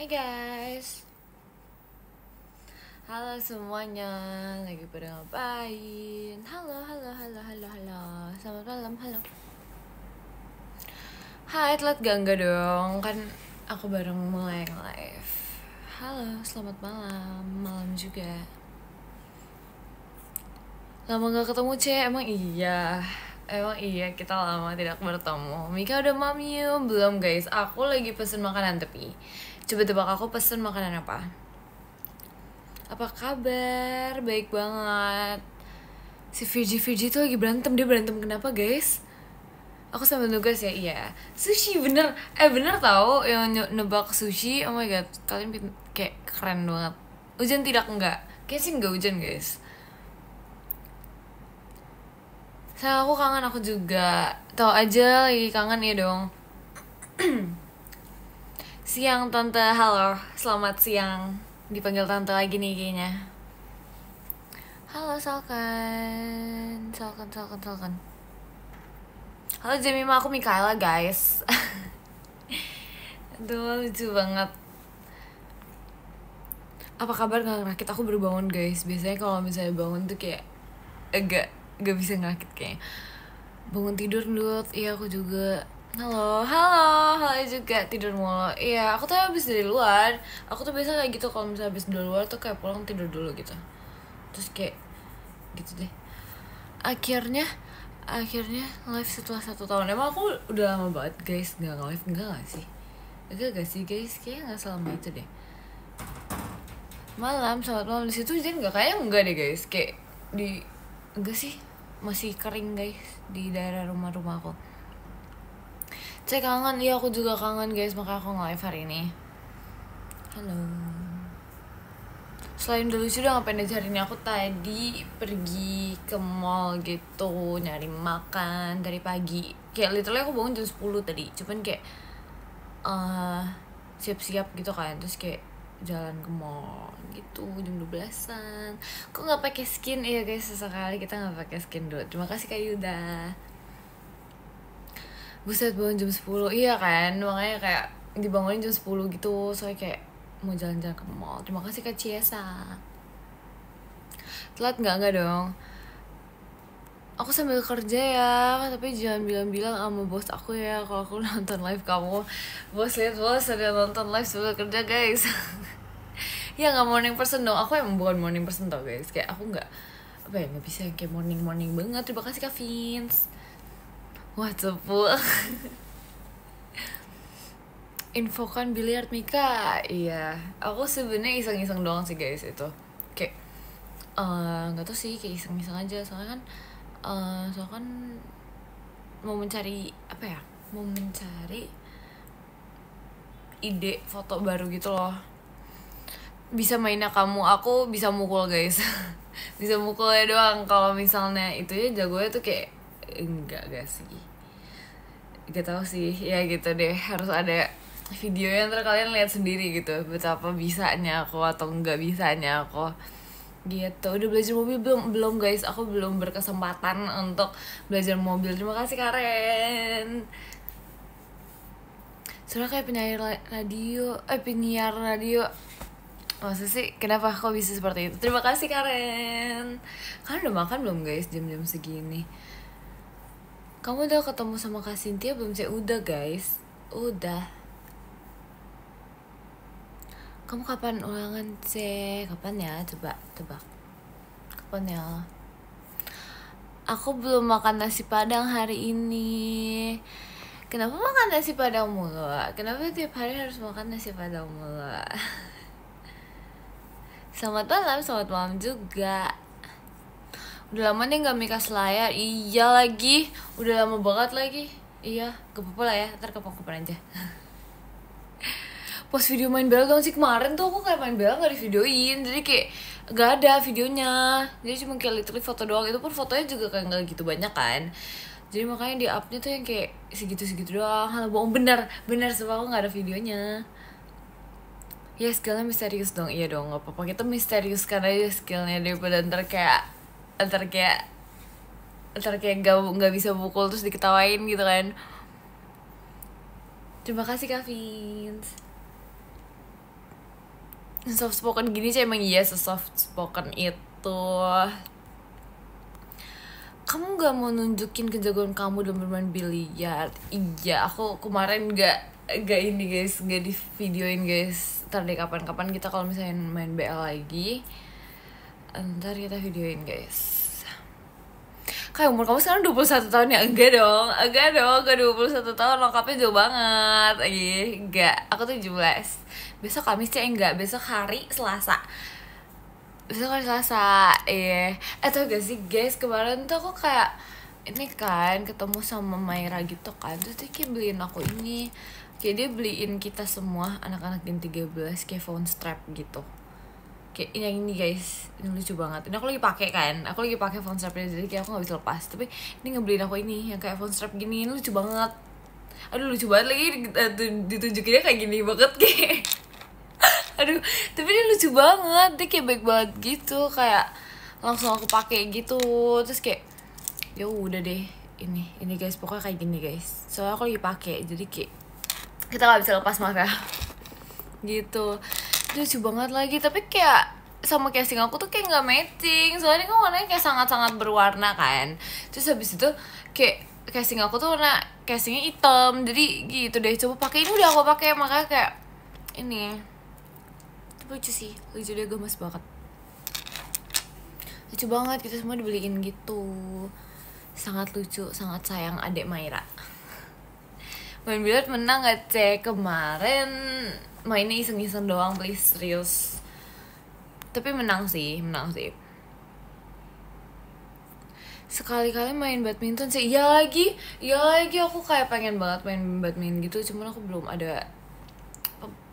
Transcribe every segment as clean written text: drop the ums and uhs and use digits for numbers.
Hai guys, halo semuanya, lagi pada ngapain? Halo. Selamat malam, halo. Hai, telat gak? Enggak dong, kan aku bareng mulai live. Halo, selamat malam, malam juga. Lama gak ketemu, Emang iya kita lama tidak bertemu. Mika udah mamiu? Belum guys, aku lagi pesen makanan tapi coba tebak aku pesen makanan apa? Apa kabar? Baik banget. Si Virgi tuh lagi berantem. Dia berantem kenapa guys? Aku sambil nugas ya, iya. Sushi bener. Bener tau yang nebak sushi. Oh my god, kalian kayak keren banget. Hujan tidak? Enggak. Kayaknya sih enggak hujan guys. Sayang aku kangen, aku juga. Tahu aja lagi kangen ya dong. Siang tante, halo. Selamat siang. Dipanggil tante lagi nih kayaknya. Halo Salkan. Halo Jemima, aku Mikaela guys. Aduh lucu banget. Apa kabar gak ngerakit? Aku baru bangun guys. Biasanya kalau misalnya bangun tuh kayak agak gak bisa ngerakit kayaknya. Bangun tidur Dut. Iya aku juga. Halo juga tidur mulu. Iya aku tuh habis dari luar. Aku tuh biasa kayak gitu kalau misalnya habis dari luar tuh kayak pulang tidur dulu gitu. Terus kayak gitu deh. Akhirnya live setelah 1 tahun. Emang aku udah lama banget guys nggak live, enggak sih guys, kayaknya nggak selama itu deh. Selamat malam. Di situ hujan nggak? Kayaknya enggak deh guys, kayak enggak sih, masih kering guys di daerah rumah aku. Saya kangen, iya aku juga kangen guys, makanya aku nge-live hari ini. Halo. Selain dulu sudah ngapain aja hari ini? Aku tadi pergi ke mall gitu, nyari makan dari pagi. Kayak literally aku bangun jam 10 tadi. Cuman kayak siap-siap gitu kan. Terus kayak jalan ke mall gitu jam 12-an. Kok gak pakai skin? Iya guys, sesekali kita gak pakai skin dulu. Terima kasih Kak Yuda. Buset, bangun jam 10. Iya kan? Makanya kayak dibangunin jam 10 gitu. Soalnya kayak mau jalan-jalan ke mall. Terima kasih Kak Ciesa. Telat nggak dong. Aku sambil kerja ya, tapi jangan bilang-bilang sama bos aku ya kalau aku nonton live kamu. Bos ada nonton live sambil kerja guys. Ya nggak morning person dong. Aku emang bukan morning person tau guys. Kayak aku nggak bisa yang kayak morning banget. Terima kasih Kak Vince. Wah cepuk. Infokan biliar Mika. Iya, aku sebenarnya iseng-iseng doang sih guys itu. Kayak nggak tahu sih, kayak iseng-iseng aja. Soalnya kan mau mencari ide foto baru gitu loh. Bisa mainnya kamu, aku bisa mukul guys. Bisa mukulnya doang. Kalau misalnya itu ya jagonya tuh kayak enggak sih. Gak tau sih, ya gitu deh. Harus ada video yang ntar kalian lihat sendiri gitu betapa bisanya aku atau enggak bisanya aku gitu. Udah belajar mobil belum guys? Aku belum berkesempatan untuk belajar mobil. Terima kasih Karen. Soalnya kayak penyiar radio. Maksud sih kenapa kok bisa seperti itu? Terima kasih Karen. Kalian udah makan belum guys jam-jam segini? Kamu udah ketemu sama Kak Cynthia belum sih? Udah guys, udah. Kamu kapan ulangan sih? Kapan ya? Coba tebak. Kapan ya? Aku belum makan nasi padang hari ini. Kenapa makan nasi padang mulu? Kenapa tiap hari harus makan nasi padang mulu? Selamat malam juga. Udah lama nih gak mikas layar. Iya lagi, udah lama banget lagi. Iya, gak apa-apa lah ya, ntar kapan aja. Pas video main bela dong sih kemarin tuh aku kayak main bela gak di videoin. Jadi kayak gak ada videonya. Jadi cuma kayak literally foto doang. Itu pun fotonya juga kayak gak gitu banyak kan. Jadi makanya di upnya tuh yang kayak segitu-segitu doang. Halo bohong, bener sebab aku gak ada videonya. Ya skillnya misterius dong. Iya dong, gak apa-apa, kita misteriuskan aja skillnya daripada ntar kayak gak bisa pukul terus diketawain gitu kan. Terima kasih Kak Vince. soft spoken gini sih emang iya soft spoken itu. Kamu gak mau nunjukin kejagoan kamu dalam bermain biliar? Iya, aku kemarin gak ini guys, gak di videoin guys. Ntar deh kapan-kapan kita kalau misalnya main BL lagi, ntar kita videoin guys. Kayak umur kamu sekarang 21 tahun ya? Enggak dong, gak 21 tahun, lengkapnya jauh banget. Enggak, aku 17. Besok Kamis ya? Enggak, besok hari Selasa. Tau gak sih guys, kemarin tuh aku kayak ini kan ketemu sama Maira gitu kan, terus dia kayak beliin aku ini, kayak dia beliin kita semua anak-anak Gen 13 kayak phone strap gitu. Kayak ini guys, ini lucu banget. Ini aku lagi pakai kan, aku lagi pakai phone strapnya, jadi kayak aku nggak bisa lepas. Tapi ini ngebeliin aku ini yang kayak phone strap gini, ini lucu banget. Aduh lucu banget lagi, ditunjukinnya kayak gini banget kayak. Aduh, tapi dia lucu banget, dia kayak baik banget gitu, kayak langsung aku pakai gitu. Terus kayak ya udah deh, ini guys, pokoknya kayak gini guys. Soalnya aku lagi pakai, jadi kayak kita nggak bisa lepas, maaf ya. Gitu. Lucu banget lagi, tapi kayak sama casing aku tuh kayak nggak matching, soalnya kan warnanya kayak sangat-sangat berwarna kan. Terus habis itu kayak casing aku tuh warna casingnya hitam, jadi gitu deh. Coba pakai, ini udah aku pakai, makanya kayak ini lucu sih, lucu deh, gemes banget, lucu banget. Kita semua dibeliin gitu, sangat lucu, sangat sayang adek Maira. Main biliar menang gak cek kemarin? Mainnya iseng-iseng doang, please, serius. Tapi menang sih. Sekali-kali main badminton sih. Iya lagi aku kayak pengen banget main badminton gitu, cuman aku belum ada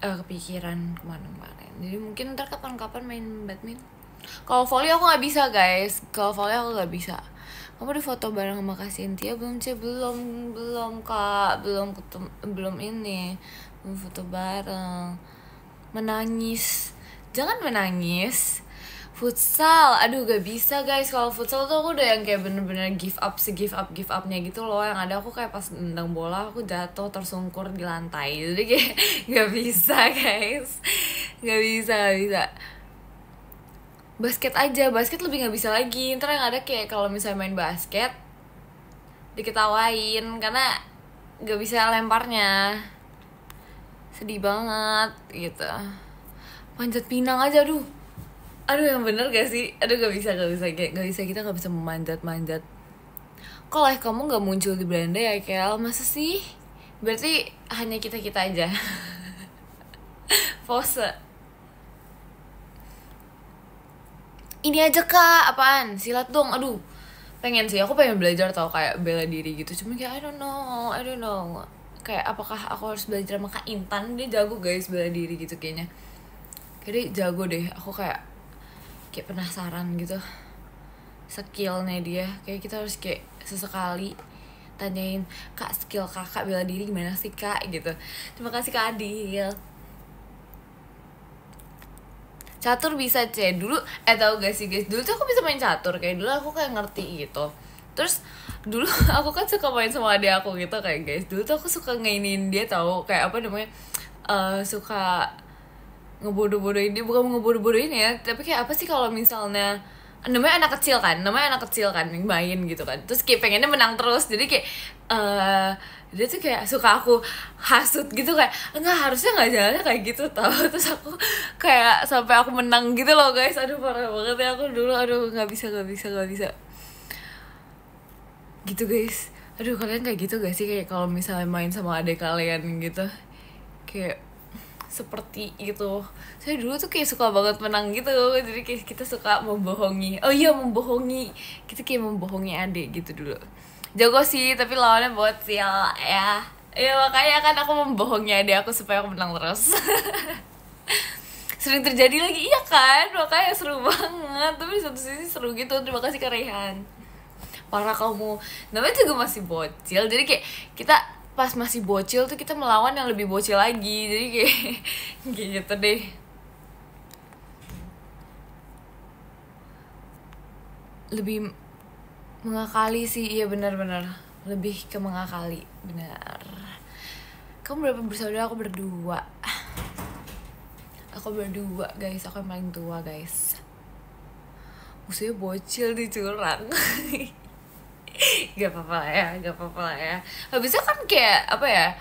kepikiran kemana-mana. Jadi mungkin ntar kapan-kapan main badminton. Kalau volley aku nggak bisa guys, Kamu di foto bareng sama Kak Cynthia belum? Belum kak, belum ini, belum foto bareng. Menangis, jangan menangis. Futsal, aduh gak bisa guys. Kalau futsal tuh aku udah yang kayak bener-bener give upnya gitu loh. Yang ada aku kayak pas nendang bola aku jatuh tersungkur di lantai. Jadi kayak gak bisa guys, gak bisa. Basket aja, basket lebih gak bisa lagi. Ntar yang ada kayak kalau misalnya main basket diketawain karena gak bisa lemparnya, sedih banget gitu. Panjat pinang aja, aduh yang bener gak sih? Aduh gak bisa kita gak bisa memanjat. Kok live kamu gak muncul di beranda ya Kel? Masa sih? Berarti hanya kita aja. Pose. Ini aja kak, apaan? Silat dong, aduh. Pengen sih, aku pengen belajar tau kayak bela diri gitu. Cuma kayak I don't know. Kayak apakah aku harus belajar sama Kak Intan? Dia jago guys bela diri gitu kayaknya. Kayak dia jago deh, aku kayak penasaran gitu skillnya dia. Kayak kita harus kayak sesekali tanyain, Kak skill kakak bela diri gimana sih kak gitu. Terima kasih Kak Adil. Catur bisa dulu, tau gak sih guys, dulu tuh aku bisa main catur, kayak dulu aku kayak ngerti gitu. Terus dulu aku kan suka main sama adik aku gitu kayak guys. Dulu tuh aku suka ngainin dia tahu, kayak apa namanya, suka ngebodoh-bodohin dia, bukan ngebodoh-bodohin ya, tapi kayak apa sih kalau misalnya namanya anak kecil kan yang main gitu kan, terus kayak pengennya menang terus, jadi kayak dia tuh kayak suka aku hasut gitu, kayak enggak, harusnya nggak jalannya kayak gitu tau. Terus aku kayak sampai aku menang gitu loh guys. Aduh parah banget ya aku dulu, aduh nggak bisa gitu guys. Aduh kalian kayak gitu gak sih, kayak kalau misalnya main sama adik kalian gitu kayak seperti itu? Saya dulu tuh kayak suka banget menang gitu, jadi kayak kita suka membohongi. Kita kayak membohongi adik gitu dulu. Jago sih, tapi lawannya bocil ya. Ya makanya kan aku membohongi adik aku supaya aku menang terus. Sering terjadi lagi, iya kan? Makanya seru banget. Tapi di satu sisi seru gitu. Terima kasih Kak Rehan. Parah kamu. Namanya juga masih bocil, jadi kayak kita pas masih bocil tuh kita melawan yang lebih bocil lagi. Jadi kayak gitu deh. Lebih mengakali sih, iya benar-benar lebih ke mengakali, benar. Kamu berapa bersaudara? Aku berdua. Aku berdua guys, aku yang paling tua guys. Usia bocil di curang. Gak apa-apa lah ya, gak apa-apa lah ya. Habisnya kan kayak apa ya,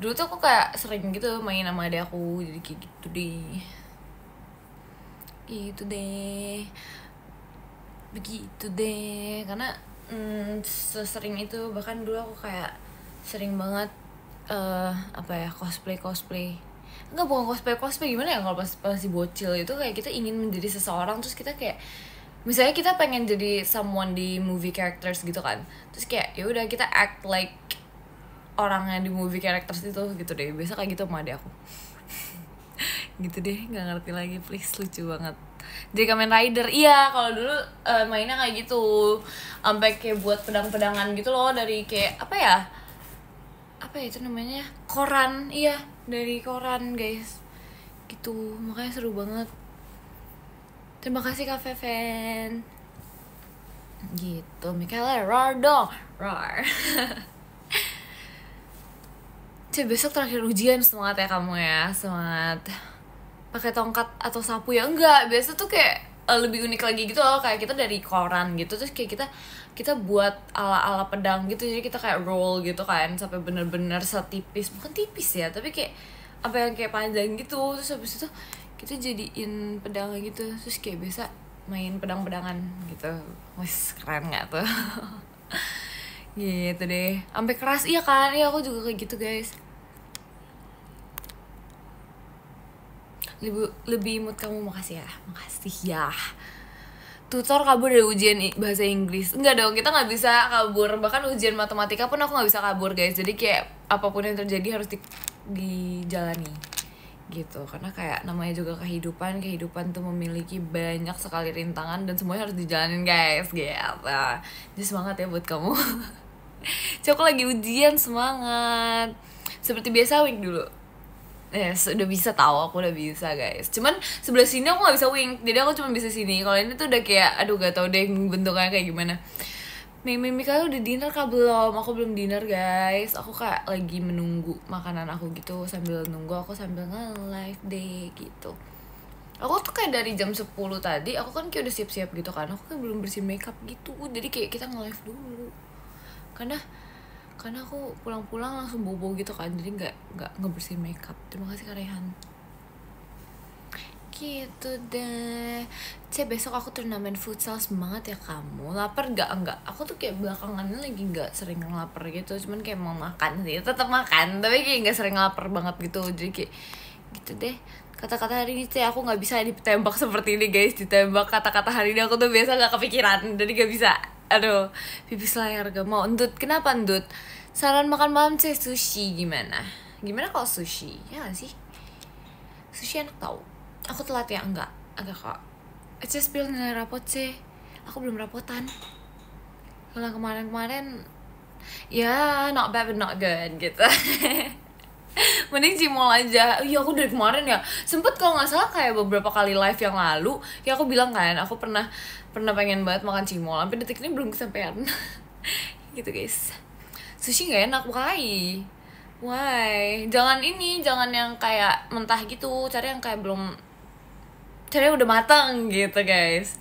dulu tuh aku kayak sering gitu main sama adik aku, jadi kayak gitu deh. Gitu deh, begitu deh. Karena sesering itu, bahkan dulu aku kayak sering banget apa ya, cosplay. Enggak, bukan cosplay gimana ya, kalau pas masih bocil itu kayak kita ingin menjadi seseorang, terus kita kayak misalnya kita pengen jadi someone di movie characters gitu kan, terus kayak ya udah kita act like orang yang di movie characters itu gitu deh. Biasa kayak gitu sama adik aku. Gitu deh, nggak ngerti lagi, please, lucu banget. Jadi Kamen Rider, iya kalau dulu mainnya kayak gitu, sampai kayak buat pedang-pedangan gitu loh, dari kayak apa ya itu namanya, koran. Iya, dari koran guys, gitu. Makanya seru banget. Terima kasih Kak Feven. Gitu, Michaela roar dong, roar. Cek, besok terakhir ujian, semangat ya kamu ya, semangat. Pakai tongkat atau sapu ya? Enggak, biasa tuh kayak lebih unik lagi gitu loh, kayak kita dari koran gitu, terus kayak kita buat ala pedang gitu, jadi kita kayak roll gitu kan sampai bener-bener setipis, bukan tipis ya, tapi kayak apa yang kayak panjang gitu, terus habis itu kita jadiin pedang gitu, terus kayak bisa main pedang-pedangan gitu. Wes, keren nggak tuh? Gitu deh, sampai keras. Iya kan, iya aku juga kayak gitu guys. Lebih mood kamu, makasih ya. Tutor kabur dari ujian bahasa Inggris. Enggak dong, kita nggak bisa kabur. Bahkan ujian matematika pun aku nggak bisa kabur guys. Jadi kayak apapun yang terjadi harus dijalani gitu. Karena kayak namanya juga kehidupan tuh memiliki banyak sekali rintangan dan semuanya harus dijalanin guys, gitu. Jadi semangat ya buat kamu. Cok, lagi ujian, semangat. Seperti biasa wing dulu. Yes, udah bisa tahu, aku udah bisa guys. Cuman sebelah sini aku nggak bisa wing, jadi aku cuma bisa sini. Kalau ini tuh udah kayak, aduh gak tau deh bentuknya kayak gimana. Mimi kalian udah dinner kah belum? Aku belum dinner guys. Aku kayak lagi menunggu makanan aku gitu, sambil nunggu aku sambil nge-live deh gitu. Aku tuh kayak dari jam 10 tadi, aku kan kayak udah siap-siap gitu kan. Aku kan belum bersihin makeup gitu, jadi kayak kita nge-live dulu. Karena aku pulang-pulang langsung bobo gitu kan, jadi nggak ngebersihin makeup. Terima kasih Kak Rehan. Gitu deh. Besok aku turnamen futsal, semangat ya kamu. Lapar enggak? Aku tuh kayak belakangan lagi nggak sering lapar gitu, cuman kayak mau makan sih, tetap makan, tapi kayak nggak sering lapar banget gitu. Jadi kayak gitu deh. Kata-kata hari ini aku nggak bisa ditembak seperti ini guys. Ditembak kata-kata hari ini aku tuh biasa nggak kepikiran, jadi nggak bisa. Aduh, pipis layar gak mau. Endut, kenapa Endut? Saran makan malam sushi gimana? Gimana kalau sushi? Ya gak sih? Sushi enak tau. Aku telat ya? Enggak kok. Spill nilai rapot sih. Aku belum rapotan. Kalau kemarin ya not bad but not good gitu. Mending cimol aja. Iya, aku dari kemarin ya sempet, kalau nggak salah kayak beberapa kali live yang lalu ya aku bilang kan aku pernah pengen banget makan cimol, sampai detik ini belum kesampaian. Gitu guys. Sushi nggak enak, why? Jangan yang kayak mentah gitu, cari yang kayak belum, cari yang udah matang gitu guys.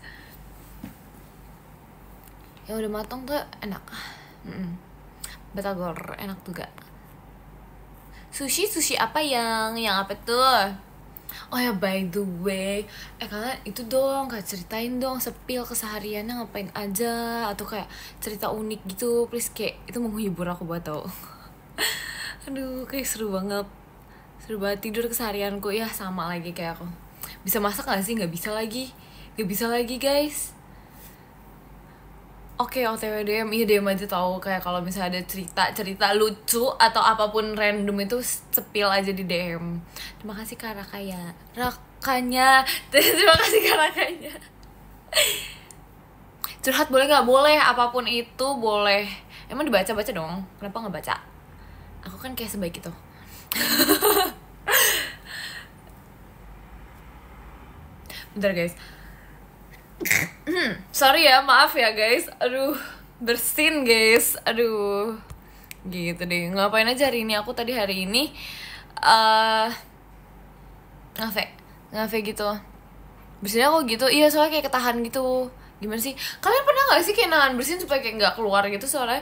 Yang udah matang tuh enak. Batagor enak juga. Sushi apa yang apa tuh? Oh ya, by the way, kalian itu dong, kayak ceritain dong spill kesehariannya ngapain aja, atau kayak cerita unik gitu, please, kayak itu menghibur aku banget tau. Aduh, kayak seru banget tidur keseharianku ya, sama lagi kayak aku. Bisa masak gak sih? Gak bisa lagi guys. Oke, OTW DM, iya DM aja tau. Kayak kalau misalnya ada cerita lucu atau apapun random itu sepil aja di DM. Terima kasih Kak Rakanya. Terima kasih Kak Rakanya. Curhat boleh nggak? Boleh, apapun itu boleh. Emang dibaca dong? Kenapa nggak baca? Aku kan kayak sebaik itu. Bentar guys. Sorry ya, maaf ya guys. Aduh, bersin guys. Aduh, gitu deh. Ngapain aja hari ini? Aku tadi hari ini ngafe gitu. Bersihinnya kok gitu, iya soalnya kayak ketahan gitu. Gimana sih, kalian pernah nggak sih kayak nahan bersihin supaya kayak nggak keluar gitu soalnya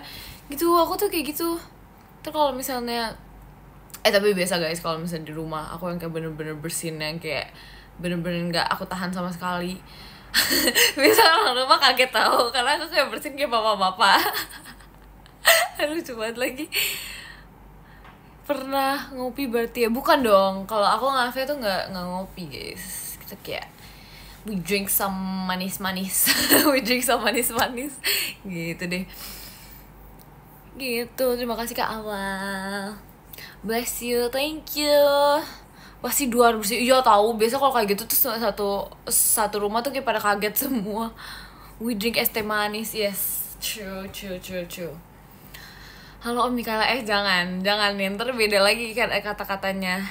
gitu. Aku tuh kayak gitu. Terus kalau misalnya tapi biasa guys, kalau misalnya di rumah aku yang kayak bener-bener bersihin yang kayak bener-bener nggak aku tahan sama sekali. Bisa orang rumah kaget tahu karena aku kayak bersihin kayak bapak-bapak. Lucu banget lagi. Pernah ngopi berarti ya? Bukan dong, kalau aku ngafe tuh nggak ngopi guys, kita kayak we drink some manis-manis. We drink some manis-manis gitu deh. Gitu, terima kasih Kak Awal, bless you, thank you. Pasti dua bersih, iya tahu. Biasa kalau kayak gitu tuh satu rumah tuh kayak pada kaget semua. We drink es teh manis, yes, true. Halo Om Mikaela, jangan nih, ntar beda lagi kan kata-katanya.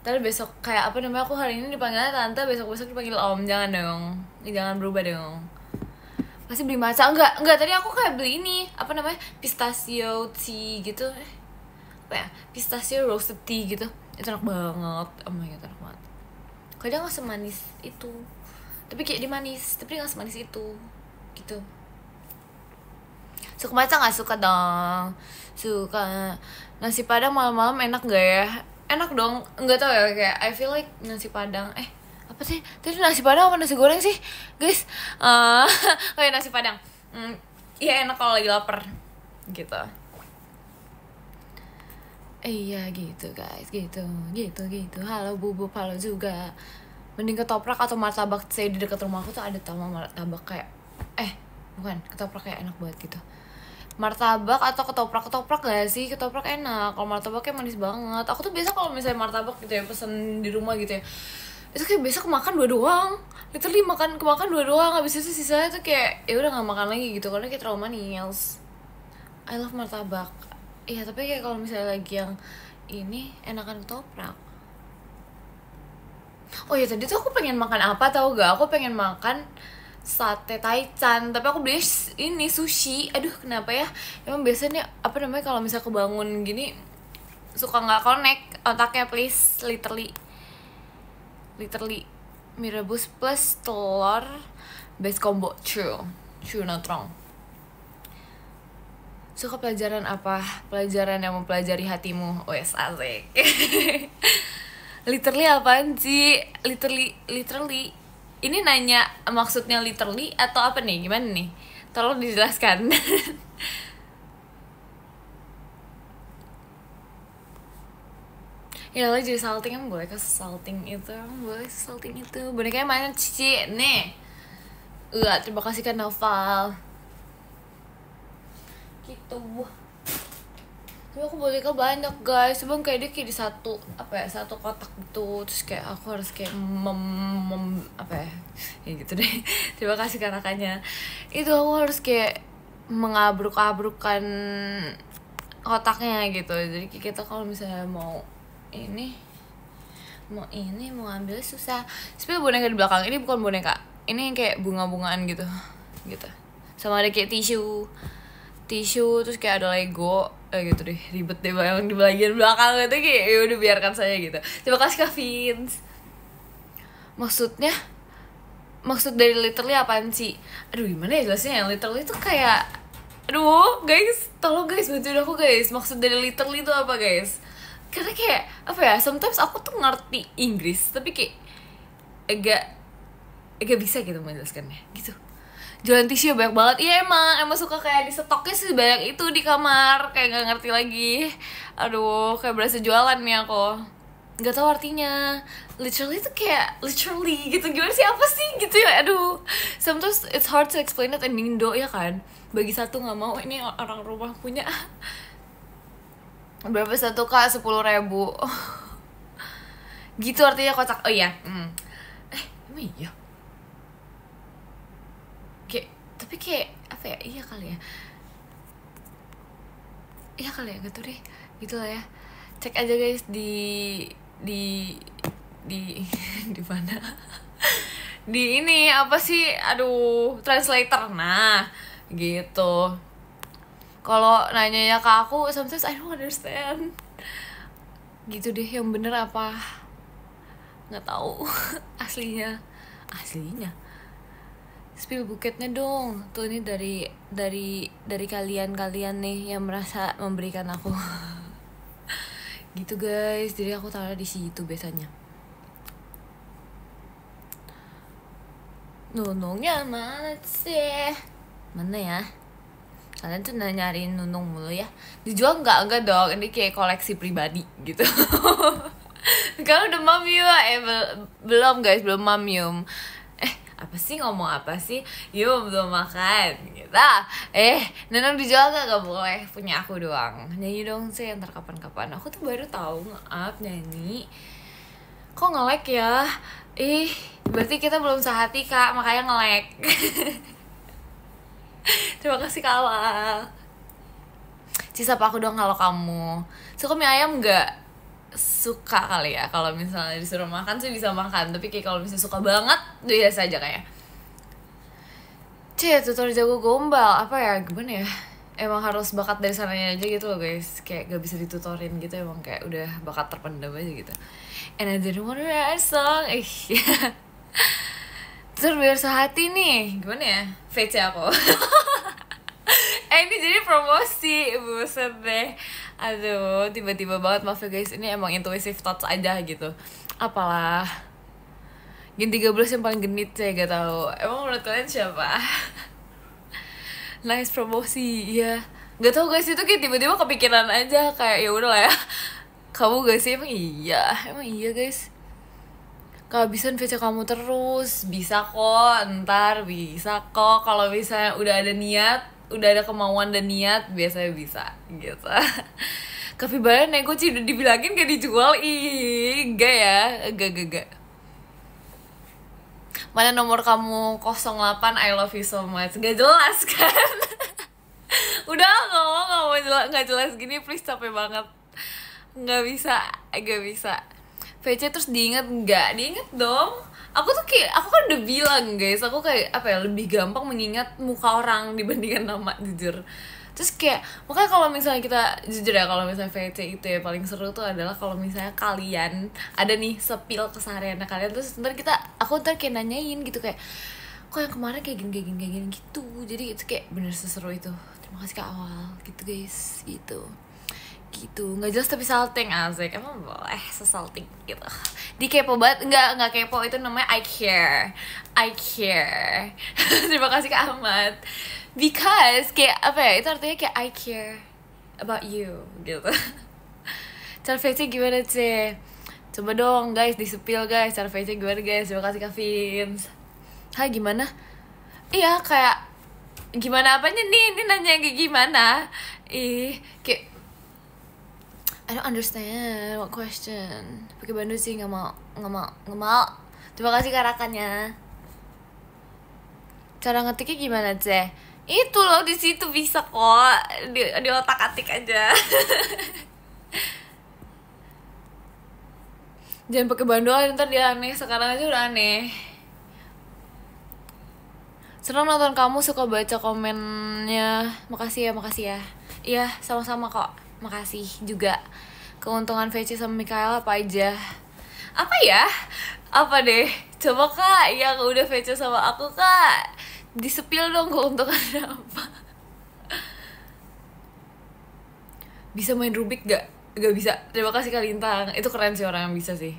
Ntar besok kayak apa namanya, aku hari ini dipanggilnya tante, besok dipanggil Om. Jangan dong, jangan berubah dong. Pasti beli matcha, enggak tadi aku kayak beli ini, apa namanya, pistachio tea gitu. Apa ya, pistachio roasted tea gitu. Itu enak banget, oh my god, enak banget. Kadang gak semanis itu, tapi kayak dimanis, tapi gak semanis itu gitu. Suka matcha gak? Suka dong, suka. Nasi padang malam-malam enak gak ya? Enak dong, nggak tahu ya, kayak I feel like nasi padang apa sih tadi, nasi padang apa nasi goreng sih guys? Kayak nasi padang, iya enak kalau lagi lapar gitu. Iya gitu guys, gitu. Halo Bubuk, halo juga. Mending ketoprak atau martabak. Saya di dekat rumahku tuh ada tamu martabak kayak bukan, ketoprak kayak enak banget gitu. Martabak atau ketoprak gak sih? Ketoprak enak, kalau martabaknya manis banget. Aku tuh biasa kalau misalnya martabak gitu ya, pesen di rumah gitu ya, itu kayak biasa kemakan 2 doang, literally kemakan 2 doang. Habis itu sisanya tuh kayak ya udah nggak makan lagi gitu karena kayak terlalu manis. I love martabak. Iya, tapi kayak kalau misalnya lagi yang ini enakan ketoprak. Oh ya, tadi tuh aku pengen makan apa tau gak? Aku pengen makan sate taichan, tapi aku beli ini sushi. Aduh, kenapa ya? Emang biasanya apa namanya, kalau misalnya kebangun gini suka nggak connect otaknya, please. Literally mie rebus plus telur base combo. True not wrong. Suka pelajaran apa? Pelajaran yang mempelajari hatimu. Wes, asik. Literally apaan sih? Literally ini nanya maksudnya literally atau apa nih? Gimana nih? Tolong dijelaskan. Ya lo jadi salting, emang boleh ke salting itu? Bonekanya mana Cici? Nih. Terima kasih kan Noval. Gitu. Tapi aku boleh ke banyak guys. Sebelum kayak dia kayak di satu kotak gitu. Terus kayak aku harus kayak ya gitu deh. Terima kasih kakaknya. Itu aku harus kayak mengabruk-abrukkan kotaknya gitu. Jadi kita kalau misalnya mau ambil susah. Sebenarnya boneka di belakang ini bukan boneka. Ini kayak bunga-bungaan gitu. Sama ada kayak tisu terus kayak ada Lego gitu deh, ribet deh yang di bagian belakang gitu, kayak ya udah biarkan saja gitu. Terima kasih Kak Vince. Maksud dari literally apaan sih? Aduh, gimana ya jelasnya? Yang literally tuh kayak guys, tolong guys, bantuin aku guys. Maksud dari literally itu apa guys? Karena kayak apa ya, sometimes aku tuh ngerti Inggris tapi kayak agak bisa gitu menjelaskannya gitu. Jualan tisu banyak banget. Iya, emang suka kayak di stoknya sih banyak itu di kamar, kayak nggak ngerti lagi. Aduh, kayak berasa jualan nih aku, nggak tahu artinya. Literally tuh kayak literally gitu, gimana sih, apa sih gitu ya. Aduh, sometimes it's hard to explain it in Indo ya kan. Bagi satu nggak mau, ini orang rumah punya. Berapa satu Kak? 10.000. Gitu artinya kocak. Oh iya. Emang iya. Tapi kayak apa ya, iya kali ya gak tau deh, gitu lah ya. Cek aja guys di di mana. Di ini apa sih, aduh, translator. Nah gitu. Kalau nanyanya ke aku, sometimes I don't understand gitu deh. Yang bener apa nggak tahu. aslinya spill buketnya dong. Tuh ini dari kalian nih yang merasa memberikan aku. Gitu guys, jadi aku taruh di situ biasanya. Nunungnya mana sih? Mana ya? Kalian tuh nyariin nunung mulu ya. Dijual enggak dong, ini kayak koleksi pribadi gitu. Kalau udah mamium belum guys, belum mamium. Apa sih, ngomong apa sih? Yuk, belum makan gitu. Nunung dijual gak boleh, punya aku doang. Nyanyi dong sih ntar kapan-kapan. Aku tuh baru tahu nge-up nyanyi. Kok nge-lag ya? Berarti kita belum sehati kak, makanya nge-lag. Terima kasih Kak Awal. Sapa aku dong kalau kamu suka mie ayam nggak? Suka kali ya, kalau misalnya disuruh makan sih bisa makan, tapi kayak kalau misalnya suka banget biasa aja kayak. Tutor jago gombal apa ya, gimana ya? Emang harus bakat dari sananya aja gitu loh guys, kayak gak bisa ditutorin gitu, emang kayak udah bakat terpendam aja gitu. And I didn't want to write a song. Terus biar sehati nih, gimana ya? VC aku. Ini jadi promosi, buset deh. Aduh, tiba-tiba banget, maaf ya guys. Ini emang intuitive thoughts aja gitu. Apalah. Gen 13 yang paling genit saya gak tahu. Emang menurut kalian siapa? Nice promosi, ya. Gak tahu guys, itu kayak tiba-tiba kepikiran aja, kayak ya udah lah ya. Kamu gak sih? Emang iya guys. Kehabisan VC kamu terus, bisa kok, ntar bisa kok. Kalau misalnya udah ada niat, udah ada kemauan dan niat, biasanya bisa gitu. Capybara nego sih udah dibilangin gak dijual, enggak ya, enggak. Mana nomor kamu 08, I love you so much. Gak jelas kan? Udah gak jelas gini, please, capek banget. Gak bisa. VC terus diinget nggak? Diinget dong. Aku kan udah bilang guys, aku kayak apa ya, lebih gampang mengingat muka orang dibandingkan nama, jujur. Terus kayak makanya kalau misalnya kita jujur ya, kalau misalnya VC itu ya paling seru tuh adalah kalau misalnya kalian ada nih sepil keseharian kalian, terus aku ntar kayak nanyain gitu, kayak kok yang kemarin kayak gini gitu. Jadi itu kayak bener seseru itu. Terima kasih Kak Awal gitu guys, gitu nggak jelas tapi salting, asik. Emang boleh sesalting gitu. Di kepo banget, nggak kepo, itu namanya I care. Terima kasih Kak Ahmad, because kayak apa ya, itu artinya kayak I care about you gitu. Cara VC gimana sih? Coba dong guys, disepil guys, cara VC gimana guys. Terima kasih Kak Vince. Hai, gimana? Iya, kayak gimana apanya nih? Ini nanya kayak gimana? Kayak I don't understand what question. Pakai bandu sih, nggak mau. Terima kasih karakannya. Cara ngetiknya gimana sih? Itu loh, di situ bisa kok, di otak atik aja. Jangan pakai bandu, ntar dia aneh. Sekarang aja udah aneh. Senang nonton kamu, suka baca komennya. Makasih ya. Iya, sama-sama kok. Makasih juga. Keuntungan VC sama Mikaela apa aja? Apa ya? Apa deh? Coba Kak, yang udah VC sama aku Kak, disepil dong keuntungannya apa. Bisa main Rubik gak? Gak bisa. Terima kasih Kak Lintang. Itu keren sih orang yang bisa sih.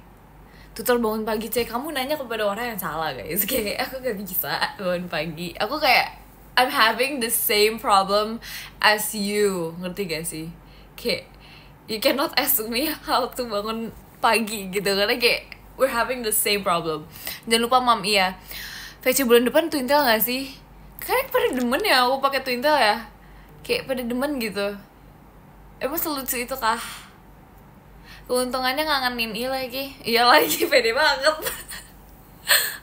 Tutor bangun pagi, kamu nanya kepada orang yang salah guys. Kayak aku gak bisa bangun pagi. Aku kayak I'm having the same problem as you. Ngerti gak sih? Kayak you cannot ask me how to bangun pagi gitu, karena kayak we're having the same problem. Jangan lupa Mam, iya. VC bulan depan Twintel gak sih? Kayaknya pada demen ya aku pakai Twintel ya. Kayak pada demen gitu. Emang selucu itu kah? Keuntungannya ngangenin Iya lagi pede banget.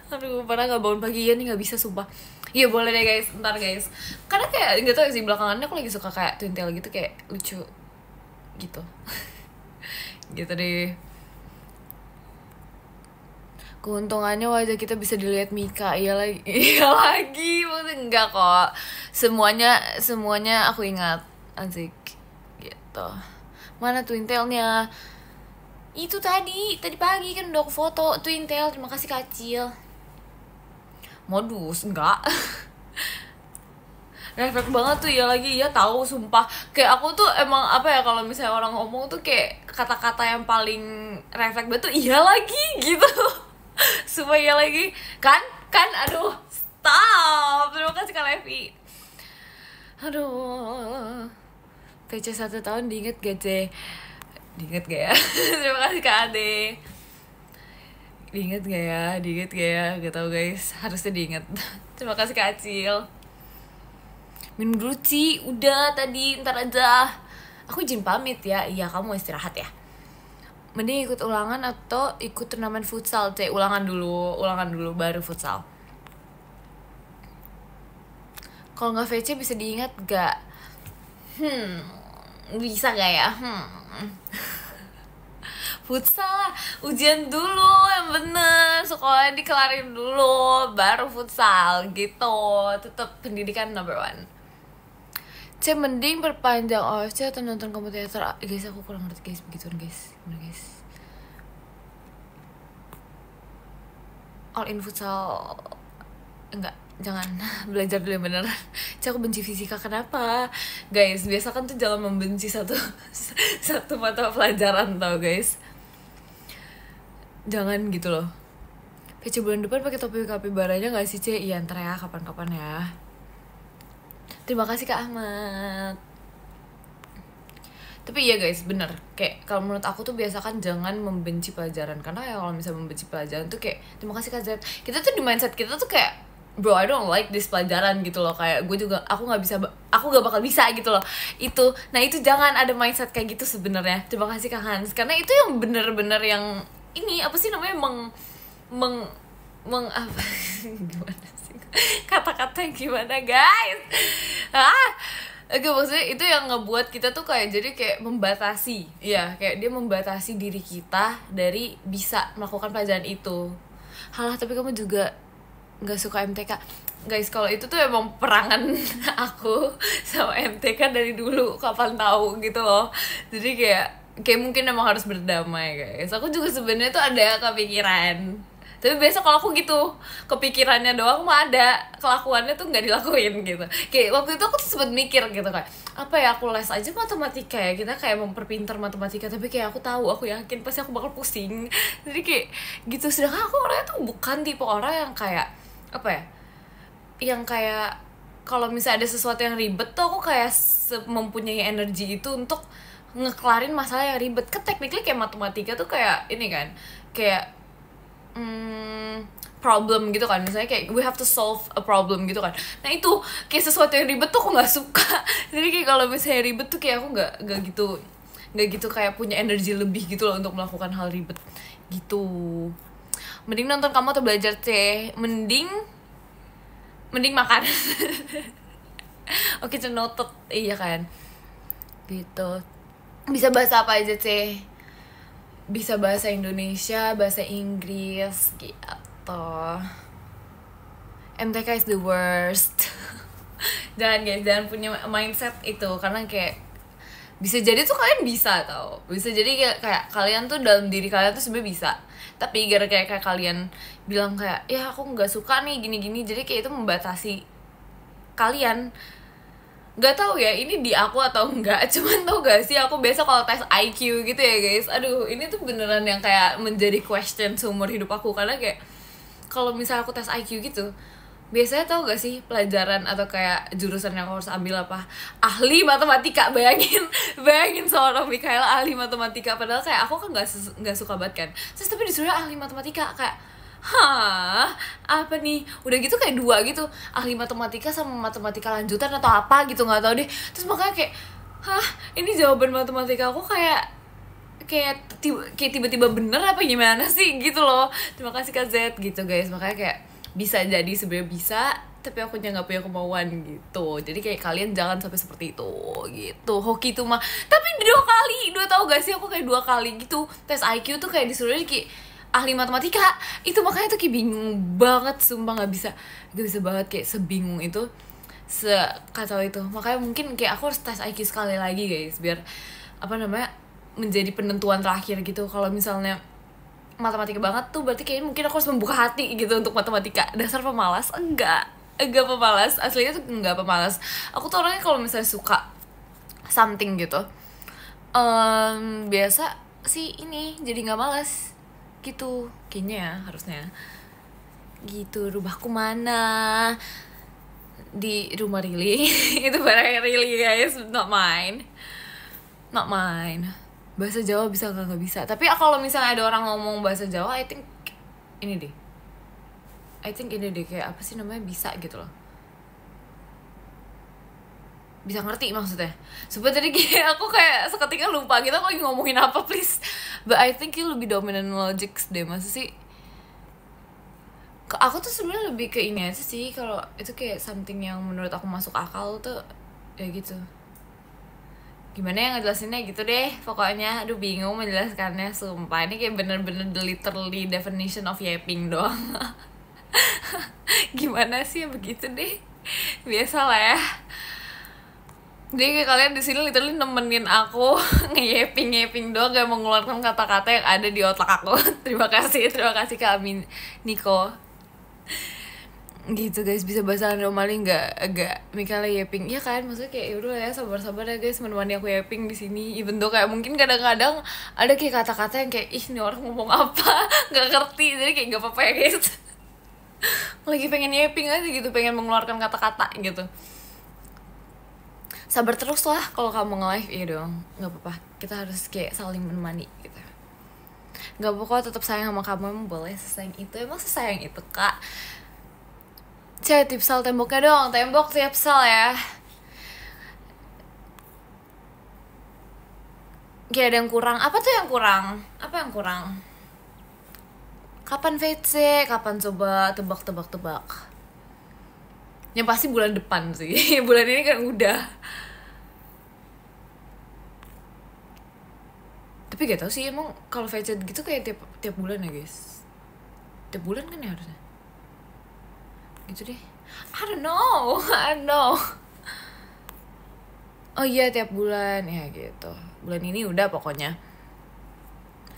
Aduh, padahal gak bangun pagi ya nih, gak bisa sumpah. Iya boleh deh guys, ntar guys. Karena kayak gak tau sih, belakangannya aku lagi suka kayak Twintel gitu, kayak lucu gitu. Gitu deh. Keuntungannya wajah kita bisa dilihat Mika. Iya lagi maksudnya enggak kok, semuanya aku ingat, asik gitu. Mana Twintelnya? Itu tadi pagi kan udah aku foto tuh Intel. Terima kasih Kacil. Modus enggak. Refleks banget tuh ya lagi, ya tahu sumpah. Kayak aku tuh emang apa ya, kalau misalnya orang ngomong tuh kayak kata-kata yang paling refleks banget tuh iya lagi gitu. Sumpah iya lagi. Kan aduh, stop. Terima kasih Kak Levi. Aduh. PC 1 tahun diinget gak, C? Diinget gak ya? Terima kasih Kak Ade. Diinget gak ya? Gak tau guys, harusnya diinget. Terima kasih Kak Acil. Minum dulu Ci, udah tadi, ntar aja. Aku izin pamit ya. Iya, kamu istirahat ya. Mending ikut ulangan atau ikut turnamen futsal, C. Ulangan dulu baru futsal. Kalau nggak VC bisa diingat gak? Bisa gak ya? Futsal, ujian dulu yang bener, sekolah dikelarin dulu, baru futsal gitu. Tetap pendidikan number one. C, mending perpanjang OFC atau nonton kamu teater? Guys, aku kurang ngerti guys, begituan guys. Gimana guys? All in futsal enggak, jangan. Belajar dulu yang bener. C, aku benci fisika. Kenapa? Guys, biasa kan tuh jangan membenci satu mata pelajaran tau guys. Jangan gitu loh. PC bulan depan pakai topi kapibaranya gak sih, C? Iya, ntar ya, kapan-kapan ya. Terima kasih Kak Ahmad. Tapi iya guys, bener. Kayak kalau menurut aku tuh biasakan jangan membenci pelajaran. Karena ya kalau misalnya membenci pelajaran tuh kayak, terima kasih Kak Z. Kita tuh di mindset kita tuh kayak, bro, I don't like this pelajaran gitu loh. Kayak gue juga, aku gak bakal bisa gitu loh. Nah itu jangan ada mindset kayak gitu sebenarnya. Terima kasih Kak Hans. Karena itu yang bener-bener yang ini apa sih namanya, apa gimana sih kata-kata gimana guys, oke, maksudnya itu yang ngebuat kita tuh kayak jadi kayak membatasi, ya kayak dia membatasi diri kita dari bisa melakukan pelajaran itu. Halah, tapi kamu juga nggak suka MTK guys. Kalau itu tuh emang perangan aku sama MTK dari dulu, kapan tahu gitu loh. Jadi kayak mungkin emang harus berdamai guys. Aku juga sebenarnya tuh ada kepikiran, tapi biasa kalau aku gitu kepikirannya doang mah ada, kelakuannya tuh nggak dilakuin gitu. Kayak waktu itu aku tuh sempet mikir gitu kayak, apa ya, aku les aja matematika ya, kita kayak memperpintar matematika, tapi kayak aku yakin pasti aku bakal pusing. Jadi kayak gitu. Sedangkan aku orangnya tuh bukan tipe orang yang kayak apa ya, yang kayak kalau misalnya ada sesuatu yang ribet tuh aku kayak mempunyai energi itu untuk ngekelarin masalah yang ribet. Technically kayak matematika tuh kayak ini kan, kayak problem gitu kan, misalnya kayak we have to solve a problem gitu kan. Nah itu kayak sesuatu yang ribet tuh aku nggak suka. Jadi kayak kalau misalnya ribet tuh kayak aku nggak gitu kayak punya energi lebih gitu loh untuk melakukan hal ribet gitu. Mending nonton kamu atau belajar, C? Mending makan. Oke, noted. Iya kan gitu. Bisa bahasa apa aja, C? Bisa bahasa Indonesia, bahasa Inggris gitu. MTK is the worst. Jangan guys, jangan punya mindset itu, karena kayak bisa jadi tuh kalian bisa tau, bisa jadi kayak kalian tuh dalam diri kalian tuh sebenarnya bisa, tapi gara-gara kayak kalian bilang kayak, ya aku nggak suka nih gini-gini, jadi kayak itu membatasi kalian. Gak tahu ya ini di aku atau enggak, cuman tau gak sih aku biasa kalau tes IQ gitu ya guys, aduh ini tuh beneran yang kayak menjadi question seumur hidup aku. Karena kayak kalau misalnya aku tes IQ gitu, biasanya tau gak sih pelajaran atau kayak jurusan yang aku harus ambil apa? Ahli matematika. Bayangin seorang Mikaela ahli matematika, padahal kayak aku kan gak suka banget kan, terus tapi disuruh ahli matematika. Kayak apa nih, udah gitu kayak dua gitu, ahli matematika sama matematika lanjutan atau apa gitu, nggak tahu deh. Terus makanya kayak ini jawaban matematika aku kayak tiba-tiba bener apa gimana sih gitu loh. Terima kasih Kak Z gitu guys. Makanya kayak bisa jadi sebenarnya bisa, tapi aku nggak punya kemauan gitu. Jadi kayak kalian jangan sampai seperti itu gitu. Hoki tuh mah, tapi 2 tahu gak sih aku kayak 2 kali gitu tes IQ tuh kayak disuruh kayak ahli matematika. Itu makanya tuh kayak bingung banget, sumpah gak bisa banget, kayak sebingung itu, sekacau itu. Makanya mungkin kayak aku harus tes IQ sekali lagi guys, biar apa namanya, menjadi penentuan terakhir gitu. Kalau misalnya matematika banget tuh berarti kayaknya mungkin aku harus membuka hati gitu untuk matematika. Dasar pemalas? Enggak pemalas, aslinya tuh enggak pemalas. Aku tuh orangnya kalau misalnya suka something gitu, biasa sih ini jadi nggak malas gitu kayaknya ya, harusnya gitu. Rumahku mana? Di rumah Rili. Itu barang Rili guys, not mine. Bahasa Jawa bisa nggak bisa, tapi kalau misalnya ada orang ngomong bahasa Jawa, I think ini deh kayak apa sih namanya, bisa gitu loh, bisa ngerti maksudnya. Sebenernya tadi kayak aku kayak seketika lupa kita lagi ngomongin apa, please. But I think you lebih dominant logic deh, masa sih. Aku tuh sebenarnya lebih ke ini aja sih, kalau itu kayak something yang menurut aku masuk akal tuh ya gitu. Gimana ya ngejelasinnya gitu deh pokoknya. Aduh bingung menjelaskannya, sumpah. Ini kayak bener-bener the literally definition of yapping doang. Gimana sih ya, begitu deh. Biasa lah ya. Jadi kayak kalian di sini literally nemenin aku nge-yapping doang, gak mengeluarkan kata-kata yang ada di otak aku. Terima kasih Kak Amin Niko. Gitu guys, bisa bahasa anomali nggak agak Mikala yapping ya kan, maksudnya kayak yaudah ya, sabar ya guys menemani aku yapping di sini. Even though kayak mungkin kadang-kadang ada kayak kata-kata yang kayak ih ini orang ngomong apa nggak ngerti, jadi kayak nggak apa-apa ya guys. Lagi pengen yapping aja gitu, pengen mengeluarkan kata-kata gitu. Sabar terus lah kalau kamu nge-live, iya dong, nggak apa-apa, kita harus kayak saling menemani gitu. Nggak apa-apa, tetap sayang sama kamu, emang boleh sesayang itu, emang sesayang itu kak. Cek tipsal temboknya dong, tembok tipsal ya. Kayak ada yang kurang, apa tuh yang kurang? Apa yang kurang? Kapan VC? Kapan coba tebak? Yang pasti bulan depan sih. Bulan ini kan udah. Tapi gak tau sih emang kalau VC gitu kayak tiap bulan ya guys. Tiap bulan kan ya harusnya. Gitu deh. I don't know. Oh iya tiap bulan ya gitu. Bulan ini udah pokoknya.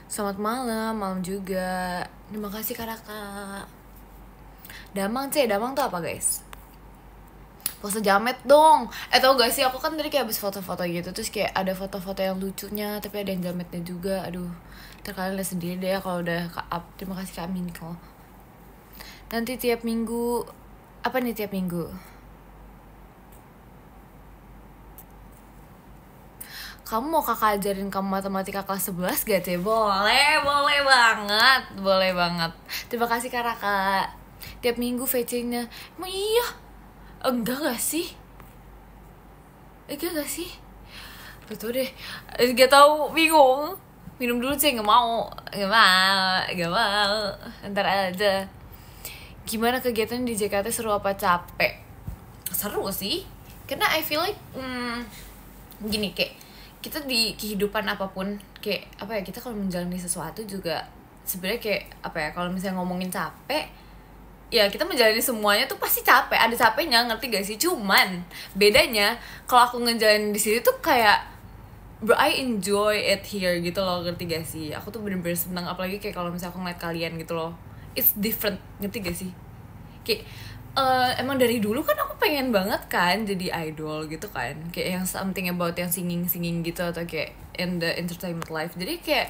Selamat malam juga. Terima kasih Karaka. Damang tuh apa guys? Pose jamet dong. Tau gak sih, aku kan tadi kayak habis foto-foto gitu, terus kayak ada foto-foto yang lucunya tapi ada yang jametnya juga. Aduh, ntar kalian lihat sendiri deh kalau udah up. Terima kasih Kak Amin kok. Nanti tiap minggu. Apa nih tiap minggu? Kamu mau kakak ajarin kamu matematika kelas 11 gak sih? Boleh banget. Terima kasih Kak. Tiap minggu VC-nya. Emang iya? Enggak gak sih? Betul deh. Gak tau, bingung. Minum dulu sih, gak mau. Ntar aja. Gimana kegiatan di JKT, seru apa capek? Seru sih, karena I feel like gini, kayak kita di kehidupan apapun, kayak apa ya, kita kalau menjalani sesuatu juga sebenarnya kayak apa ya, kalau misalnya ngomongin capek ya kita menjalani semuanya tuh pasti capek, ada capeknya, ngerti gak sih? Cuman bedanya kalau aku ngejalanin di sini tuh kayak bro, I enjoy it here gitu loh, ngerti gak sih? Aku tuh bener-bener seneng, apalagi kayak kalau misalnya aku ngeliat kalian gitu loh, it's different, ngerti gak sih? Kayak emang dari dulu kan aku pengen banget kan jadi idol gitu kan, kayak yang something about yang singing gitu, atau kayak in the entertainment life. Jadi kayak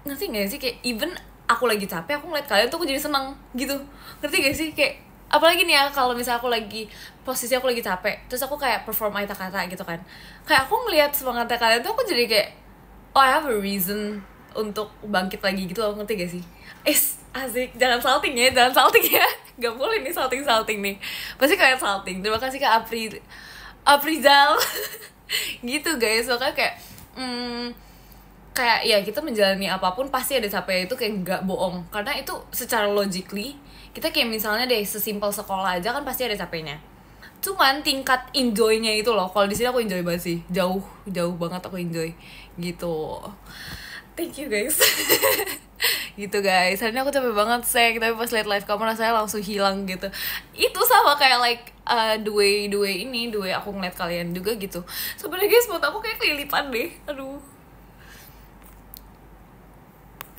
ngerti gak sih, kayak even aku lagi capek, aku ngeliat kalian tuh aku jadi seneng gitu, ngerti gak sih? Kayak apalagi nih ya, kalau misalnya aku lagi posisi aku lagi capek, terus aku kayak perform kata-kata gitu kan, kayak aku ngeliat semangatnya kalian tuh aku jadi kayak oh I have a reason untuk bangkit lagi gitu loh, ngerti gak sih? Asik, jangan salting ya gak boleh nih salting nih, pasti kalian salting. Terima kasih Kak Aprizal. Gitu guys, makanya kayak kayak ya kita menjalani apapun pasti ada capek, itu kayak gak bohong, karena itu secara logically kita kayak misalnya deh sesimpel sekolah aja kan pasti ada capeknya. Cuman tingkat enjoy-nya itu loh, kalau di sini aku enjoy banget sih, jauh banget aku enjoy gitu. Thank you guys. Gitu guys, hari ini aku capek banget sek, tapi pas liat live kamu rasanya langsung hilang gitu. Itu sama kayak like the way aku ngeliat kalian juga gitu. Sebenarnya guys, buat aku kayak kelilipan deh. Aduh.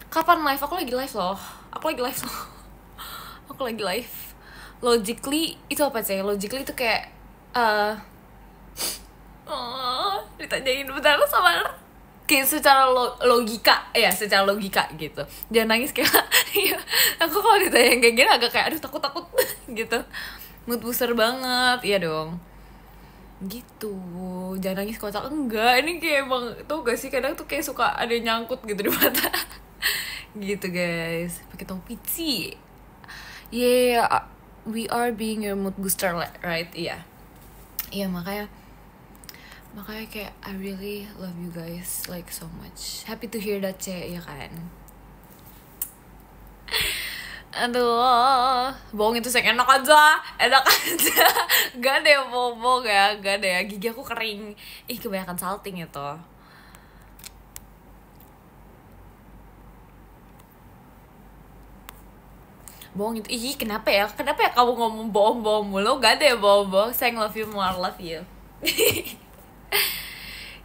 Kapan live? Aku lagi live loh. Aku lagi live. Logically itu apa sih? Logically itu kayak ditanyain bentar, sabar. Kayak secara logika gitu, jangan nangis kayak iya. Aku kalau ditanya kayak gini agak kayak aduh takut gitu, mood booster banget, iya dong gitu. Jangan nangis kocak, enggak, ini kayak emang tau gak sih, kadang tuh kayak suka ada yang nyangkut gitu di mata. Gitu guys, pakai topi sih. Yeah, we are being your mood booster right? Iya makanya kayak I really love you guys like so much. Happy to hear that, ya kan. Aduh, bohong itu saya enak aja. Gak ada yang bohong ya, gak ada ya. Gigi aku kering. Ih, kebanyakan salting itu. Bohong itu, ih kenapa ya kamu ngomong bohong mulu? Gak ada ya bohong. Sayang, love you more, love you.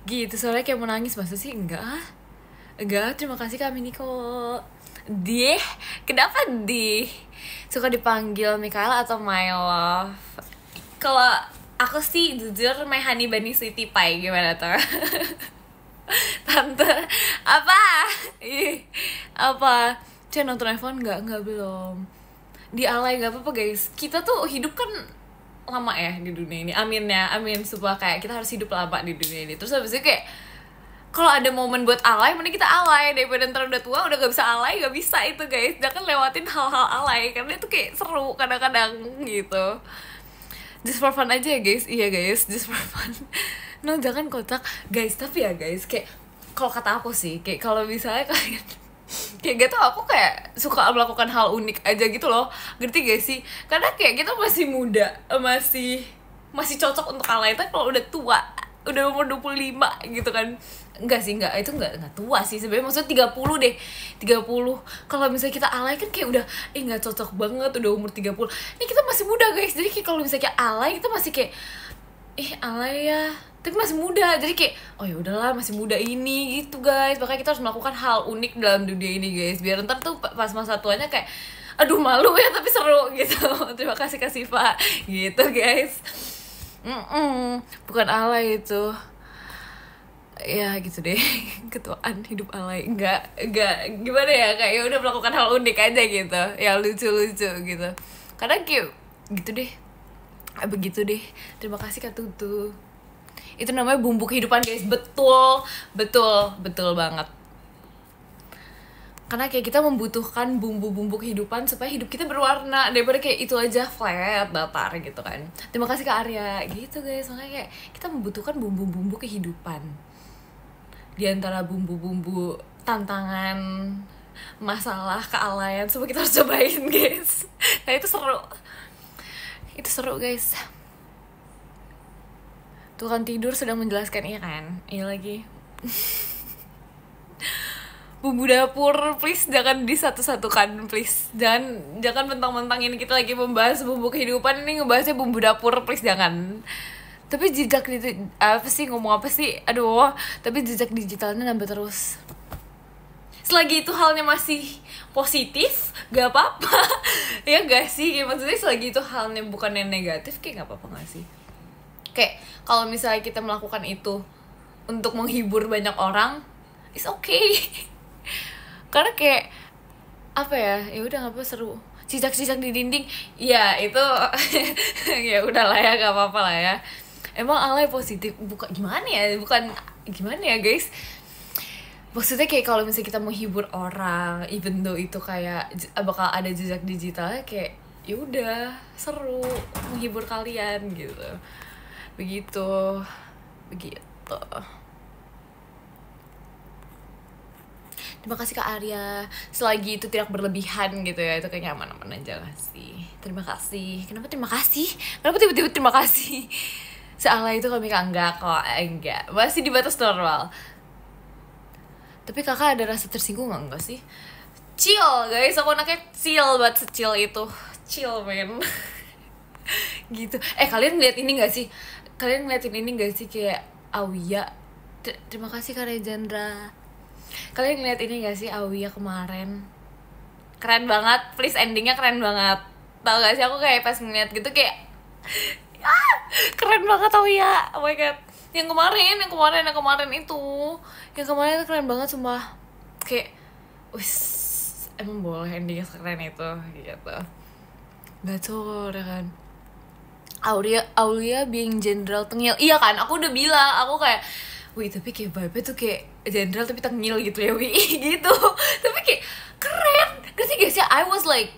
Gitu, soalnya kayak mau nangis. Masa sih? Enggak, terima kasih Kak Miniko. Kenapa suka dipanggil Mikaela atau my love? Kalau aku sih jujur my honey bunny sweetie pie, gimana tuh? Tante apa Cek nonton iPhone nggak belum di alay, nggak apa-apa guys, kita tuh hidup kan lama ya di dunia ini, amin supaya kayak kita harus hidup lama di dunia ini. Terus habis itu kayak kalau ada momen buat alay, mending kita alay daripada ntar udah tua udah gak bisa alay. Gak bisa itu guys, jangan lewatin hal-hal alay karena itu kayak seru kadang-kadang gitu. Just for fun aja ya guys. Iya guys, just for fun. No, jangan kocak guys. Tapi ya guys, kayak kalau kata aku sih, kayak kalau misalnya kalian kayak gak tau, aku kayak suka melakukan hal unik aja gitu loh, ngerti gak sih? Karena kayak kita masih muda, masih cocok untuk alay. Tapi kalau udah tua, udah umur 25 gitu kan, enggak itu enggak tua sih sebenarnya, maksudnya 30 deh, 30. Kalau misalnya kita alay kan kayak udah nggak cocok banget, udah umur 30. Ini kita masih muda guys, jadi kayak kalau misalnya kayak alay, kita masih kayak alay ya, tapi masih muda, jadi kayak oh ya udahlah masih muda ini gitu guys. Makanya kita harus melakukan hal unik dalam dunia ini guys, biar ntar tuh pas masa tuanya kayak aduh malu ya tapi seru gitu. Terima kasih Kak Siva gitu guys. Bukan alay itu ya gitu deh. Ketuaan hidup alay enggak gimana ya, kayak ya udah melakukan hal unik aja gitu, yang lucu gitu. Karena kayak gitu deh, begitu deh. Terima kasih Kak Tutu. Itu namanya bumbu kehidupan guys. Betul banget. Karena kayak kita membutuhkan bumbu-bumbu kehidupan supaya hidup kita berwarna, daripada kayak itu aja flat, datar gitu kan. Terima kasih Kak Arya gitu guys. Makanya kayak kita membutuhkan bumbu-bumbu kehidupan di antara bumbu-bumbu tantangan, masalah, kealayan, semua kita harus cobain guys. Nah itu seru guys. Tukang tidur sedang menjelaskan, iya kan? Iya lagi. Bumbu dapur please jangan disatu-satukan please. Jangan mentang-mentangin kita lagi membahas bumbu kehidupan, ini ngebahasnya bumbu dapur please jangan. Tapi jejak ngomong apa sih? Aduh, tapi jejak digitalnya nambah terus. Selagi itu halnya masih positif, gak apa-apa. Ya gak sih? Kayak maksudnya selagi itu halnya bukan yang negatif, kayak gak apa-apa gak sih? Kayak kalau misalnya kita melakukan itu untuk menghibur banyak orang, it's okay. Karena kayak apa ya udah, ngapa seru. Cicak-cicak di dinding, ya itu ya udahlah ya, gak apa-apa lah ya. Emang alay positif, bukan gimana ya guys. Maksudnya kayak kalau misalnya kita menghibur orang, even though itu kayak bakal ada jejak digitalnya, kayak ya udah seru menghibur kalian gitu. Begitu. Terima kasih Kak Arya. Selagi itu tidak berlebihan gitu ya, itu kayaknya aman-aman aja gak sih. Terima kasih. Kenapa tiba-tiba terima kasih? Sealai itu kami enggak kok, enggak. Masih di batas normal. Tapi kakak ada rasa tersinggung enggak sih? Chill guys, aku anaknya chill banget, secil itu. Chill men. Gitu. Kalian ngeliat ini gak sih? Kalian ngeliatin ini gak sih kayak Awia? Terima kasih Kak Rejandra. Kalian ngeliat ini gak sih Awia kemarin? Keren banget, please endingnya keren banget. Tau gak sih aku kayak pas ngeliat gitu kayak keren banget Awia. Oh my god. Yang kemarin itu keren banget sumpah. Kayak emang boleh endingnya sekeren itu gitu. Gacor ya kan. Aulia being general tengil. Iya kan, aku udah bilang, aku kayak tapi kayak vibe-nya tuh kayak general tapi tengil gitu ya gitu. Tapi kayak keren. Ngerti gak sih? I was like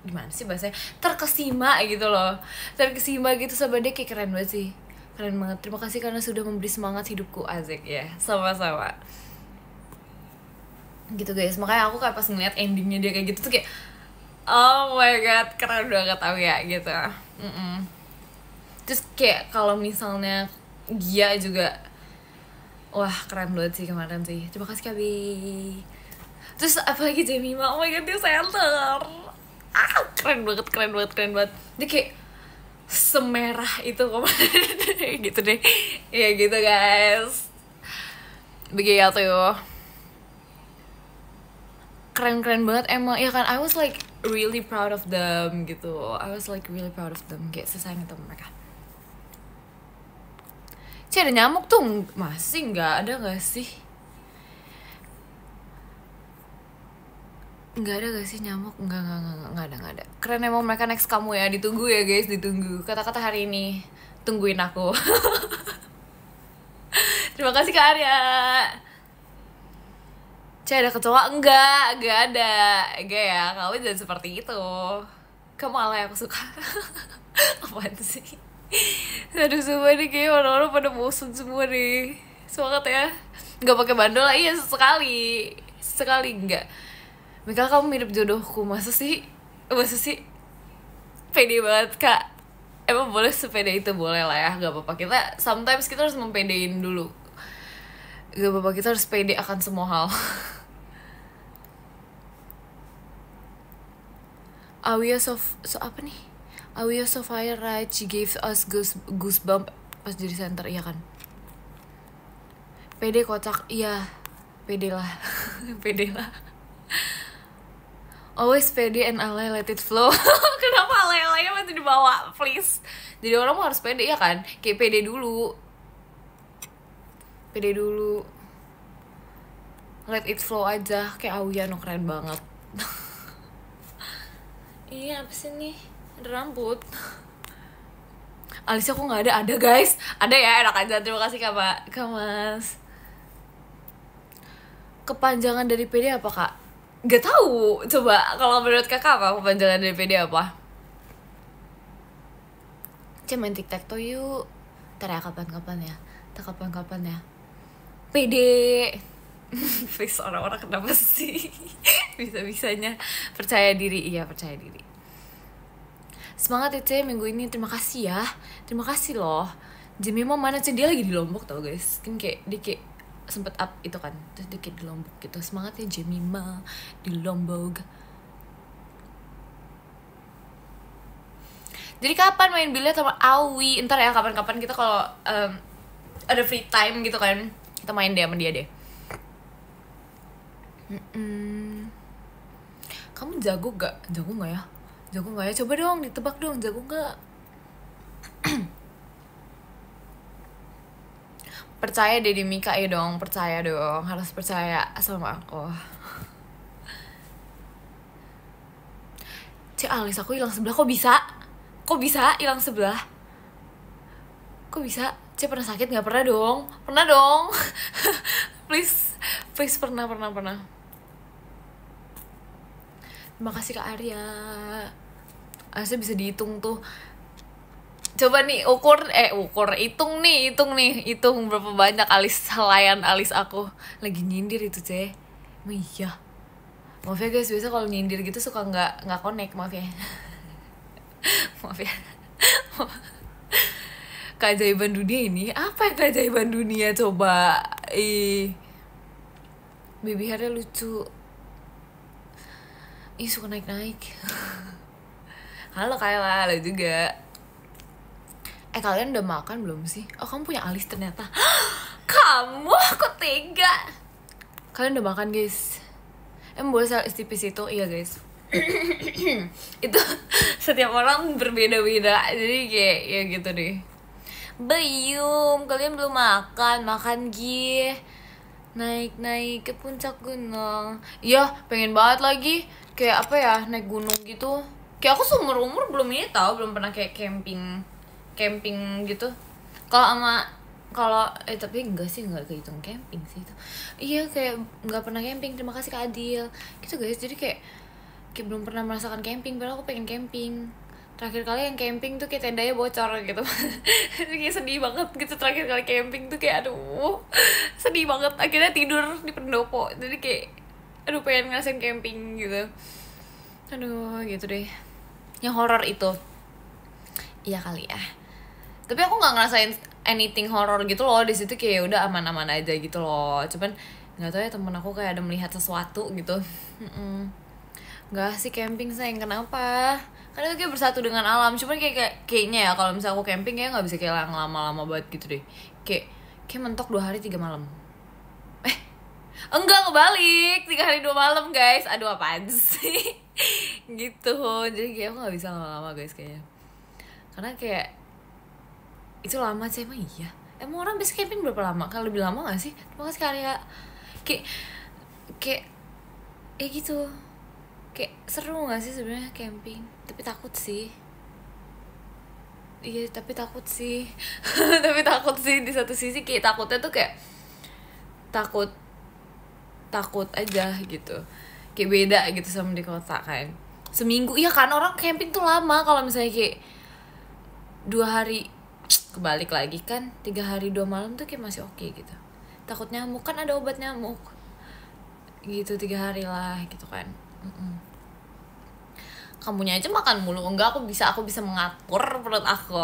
gimana sih bahasanya? Terkesima gitu loh. Terkesima gitu sama dia, kayak keren banget sih. Keren banget. Terima kasih karena sudah memberi semangat hidupku. Asik ya. Sama-sama. Gitu guys. Makanya aku kayak pas ngeliat endingnya dia kayak gitu tuh kayak oh my god, keren banget tau ya gitu. Terus kayak kalau misalnya Gia juga, wah keren banget sih kemarin sih. Terima kasih Kabi. Terus apalagi Jemima, oh my god dia center. Keren banget. Dia kayak semerah itu kemarin. Gitu deh. Ya gitu guys. Begitu. Keren banget emang. Ya kan, I was like really proud of them gitu. Kayak sesayang itu mereka. Ada nyamuk tuh masih nggak ada nggak sih? Nggak ada gak sih nyamuk? Nggak ada. Keren emang mereka, next kamu ya, ditunggu ya guys, ditunggu. Kata-kata hari ini, tungguin aku. Terima kasih Kak Arya. Ada kecoa? Enggak ada. Enggak ya, kamu jangan seperti itu. Kamu alay, aku suka. Apaan sih? Aduh sumpah nih, kayak orang-orang pada bosan semua nih. Semangat ya. Gak pakai bandol lah, iya sekali enggak. Mika, kamu mirip jodohku. Masa sih? Pede banget Kak. Emang boleh sepede itu, boleh lah ya. Gak apa-apa, sometimes kita harus mempedein dulu. Gak apa-apa, kita harus pede akan semua hal. Awia apa nih? Awia so fire right, she gave us goosebump pas jadi center, iya kan? Pede kocak, iya. Pede lah. Always pede and alay, let it flow. Kenapa alay-alaynya masih dibawa, please? Jadi orang mau harus pede ya kan? Kayak pede dulu. Let it flow aja. Kayak Awia, no, keren banget. Iya, apa sih nih? Ada rambut. Alisnya kok nggak ada guys. Ada ya, enak aja. Terima kasih Kak Mas. Kepanjangan dari PD apa Kak? Gak tahu. Coba kalau menurut Kakak apa kepanjangan dari PD apa? Main tic-tac-toe yuk. Ntar ya, kapan-kapan ya. PD. Please, orang-orang kenapa sih? Bisa-bisanya percaya diri. Iya, percaya diri. Semangat ya minggu ini. Terima kasih ya. Terima kasih loh. Jemima mana dia lagi di Lombok tau guys. Kan kayak dia kayak sempet up itu kan. Terus dia kayak di Lombok gitu. Semangat ya Jemima di Lombok. Jadi kapan main biliar sama Awi? Ntar ya, kapan-kapan kita kalau ada free time gitu kan, kita main deh sama dia deh. Kamu jago gak? Jago gak ya? Coba dong, ditebak dong, jago gak? Percaya deh di Mika ya dong, percaya dong. Harus percaya sama aku. Alis aku hilang sebelah, kok bisa hilang sebelah? Kok bisa? Pernah sakit? Gak pernah dong. Pernah dong. please pernah. Terima kasih Kak Arya. Harusnya bisa dihitung tuh. Coba nih hitung berapa banyak helaian alis aku. Lagi nyindir itu iya. Maaf ya guys, biasa kalau nyindir gitu suka nggak connect, maaf ya. Maaf ya. Keajaiban dunia ini apa ya? Keajaiban dunia coba baby hairnya lucu. Ih, suka naik-naik. Halo Kayla, halo juga. Kalian udah makan belum sih? Oh, kamu punya alis ternyata. Kamu, kok tega? Kalian udah makan, guys? Boleh saya tipis itu? Iya, guys. Itu setiap orang berbeda-beda. Jadi kayak ya gitu deh. Belum, kalian belum makan. Makan Gi. Naik-naik ke puncak gunung. Iya, pengen banget lagi. Kayak apa ya, naik gunung gitu. Kayak aku seumur umur belum ini tau, belum pernah kayak camping gitu. Tapi enggak sih, enggak kehitung camping sih itu. Iya, kayak enggak pernah camping. Terima kasih Kak Adil. Gitu guys, jadi kayak belum pernah merasakan camping, padahal aku pengen camping. Terakhir kali yang camping tuh kayak tendanya bocor gitu. Kayak sedih banget gitu, terakhir kali camping tuh kayak aduh, sedih banget. Akhirnya tidur di pendopo. Jadi kayak aduh, pengen ngerasain camping gitu. Aduh, gitu deh. Yang horor itu. Iya kali ya. Tapi aku nggak ngerasain anything horror gitu loh di situ, kayak udah aman-aman aja gitu loh. Cuman nggak tahu ya, temen aku kayak ada melihat sesuatu gitu. Nggak sih camping sayang, kenapa? Karena itu kayak bersatu dengan alam. Cuman kayaknya ya kalau misalnya aku camping kayak nggak bisa kayak lama-lama banget gitu deh. Kayak mentok 2 hari 3 malam. Enggak, kebalik, 3 hari 2 malam guys. Aduh, apaan sih? Gitu. Jadi kayak aku nggak bisa lama-lama guys kayaknya. Karena kayak itu lama sih, emang iya. Emang orang biasa camping berapa lama? Kalau lebih lama gak sih? Terima kasih Karya. Kayak gitu. Kayak seru gak sih sebenarnya camping? Tapi takut sih. Iya, tapi takut sih. Tapi takut sih di satu sisi, kayak takutnya tuh kayak takut aja gitu. Kayak beda gitu sama di kota kan. Seminggu, iya kan, orang camping tuh lama. Kalau misalnya kayak 2 hari, kebalik lagi kan, 3 hari 2 malam tuh kayak masih oke gitu. Takut nyamuk, kan ada obat nyamuk gitu, 3 hari lah gitu kan. Kamunya aja makan mulu. Enggak, aku bisa mengatur perut aku.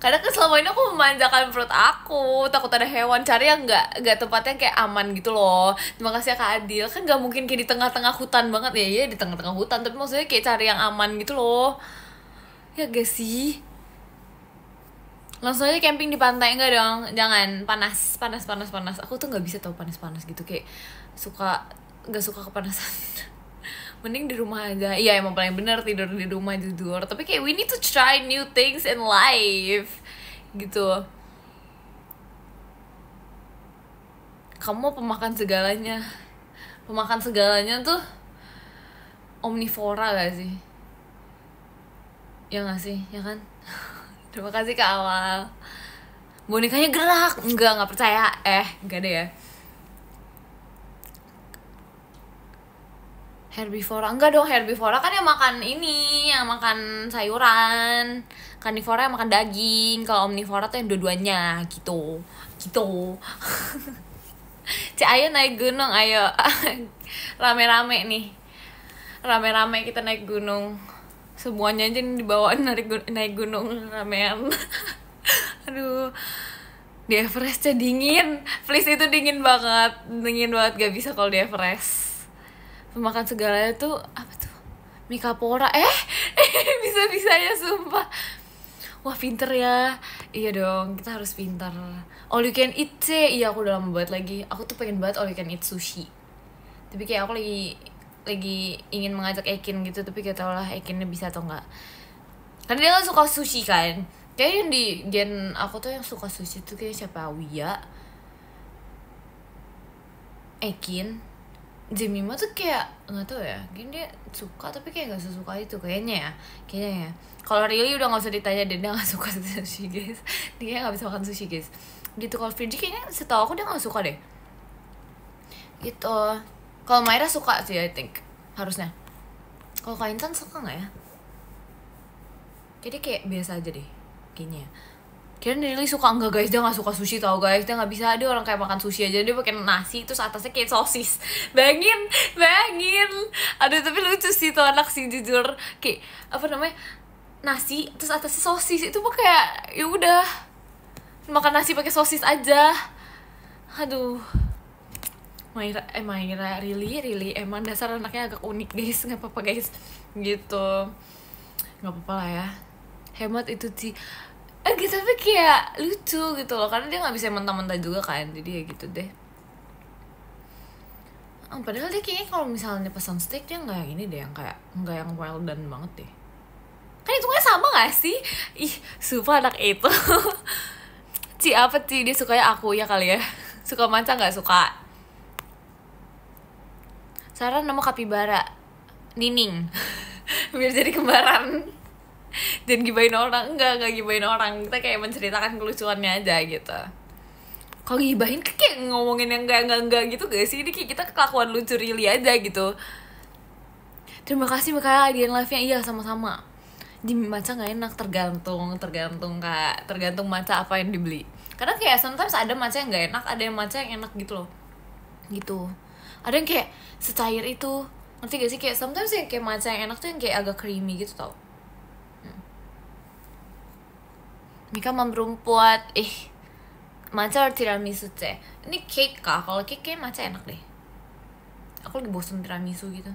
Karena kan selama ini aku memanjakan perut aku, takut ada hewan, cari yang nggak tempatnya kayak aman gitu loh. Terima kasih ya Kak Adil. Kan nggak mungkin kayak di tengah-tengah hutan banget ya, di tengah-tengah hutan, tapi maksudnya kayak cari yang aman gitu loh. Ya gak sih? Langsung aja camping di pantai. Enggak dong, jangan. Panas. Aku tuh nggak bisa tau panas gitu, kayak nggak suka kepanasan. Mending di rumah aja. Iya, emang paling bener tidur di rumah jujur. Tapi kayak we need to try new things in life gitu. Kamu mau pemakan segalanya. Pemakan segalanya tuh omnivora gak sih? Ya gak sih? Ya kan? Terima kasih Kak Awal. Bonekanya gerak. Enggak percaya. Enggak deh ya. Herbivora, enggak dong, herbivora kan yang makan ini, yang makan sayuran. Karnivora yang makan daging. Kalau omnivora tuh yang dua-duanya gitu. Cik, ayo naik gunung, ayo. Rame-rame nih. Rame-rame kita naik gunung. Semuanya aja dibawa naik gunung ramean. Aduh. Di Everestnya dingin. Please, itu dingin banget. Gak bisa kalau di Everest. Pemakan segalanya tuh apa tuh? Mikapora. Bisa-bisanya sumpah. Wah, pinter ya. Iya dong, kita harus pintar. All you can eat sih. Iya, aku udah lama banget lagi. Aku tuh pengen banget all you can eat sushi. Tapi kayak aku lagi ingin mengajak Ekin gitu, tapi gak tau lah Ekinnya bisa atau enggak. Karena dia kan suka sushi kan. Kayak yang di gen aku tuh yang suka sushi tuh kayak siapa? Wia, Ekin, Jemima tuh kayak nggak tahu ya, mungkin dia suka tapi kayak nggak sesuka itu kayaknya ya. Kalau Rilly udah nggak usah ditanya, dia nggak suka sushi guys. Dia nggak bisa makan sushi guys. Gitu. Kalau Fiji kayaknya setahu aku dia nggak suka deh. Gitu. Kalau Myra suka sih, I think harusnya. Kalau Kak Intan suka nggak ya? Jadi kayak biasa aja deh kayaknya. Kira-kira Lily suka, enggak guys, dia gak suka sushi tau guys. Dia gak bisa, dia orang kayak makan sushi aja, dia pakai nasi terus atasnya kayak sosis. Bayangin. Aduh, tapi lucu sih tuh anak sih jujur. Kayak apa namanya, nasi terus atasnya sosis. Itu mah kayak ya udah makan nasi pakai sosis aja. Aduh, Maira Rili emang dasar anaknya agak unik guys, nggak apa-apa guys gitu, nggak apa-apa lah ya, hemat itu sih gitu, tapi kayak lucu gitu loh karena dia nggak bisa mentah-mentah juga kan, jadi ya gitu deh. Padahal dia kayaknya kalau misalnya pesan steak dia nggak ini deh, yang kayak nggak yang well done banget deh, kan itu kan sama nggak sih? Ih sumpah anak itu Ci apa Ci, dia sukanya aku ya kali ya, suka manca nggak suka. Saran nama kapibara Nining biar jadi kembaran. Jangan gibain orang, enggak gibain orang, kita kayak menceritakan kelucuannya aja gitu. Kalau gibahin kayak ngomongin yang enggak gitu gak sih? Ini kayak kita kelakuan lucu Rili aja gitu. Terima kasih Mika hadiah live-nya. Iya sama-sama. Di matcha gak enak, tergantung matcha apa yang dibeli. Karena kayak sometimes ada matcha yang gak enak, ada yang matcha yang enak gitu loh. Gitu. Ada yang kayak secair itu, ngerti gak sih? Kayak sometimes yang kayak matcha yang enak tuh yang kayak agak creamy gitu tau. Mika memperempuat, matcha atau tiramisu teh? Ini cake kah? Kalau cake kayak matcha enak deh. Aku lagi bosen tiramisu gitu.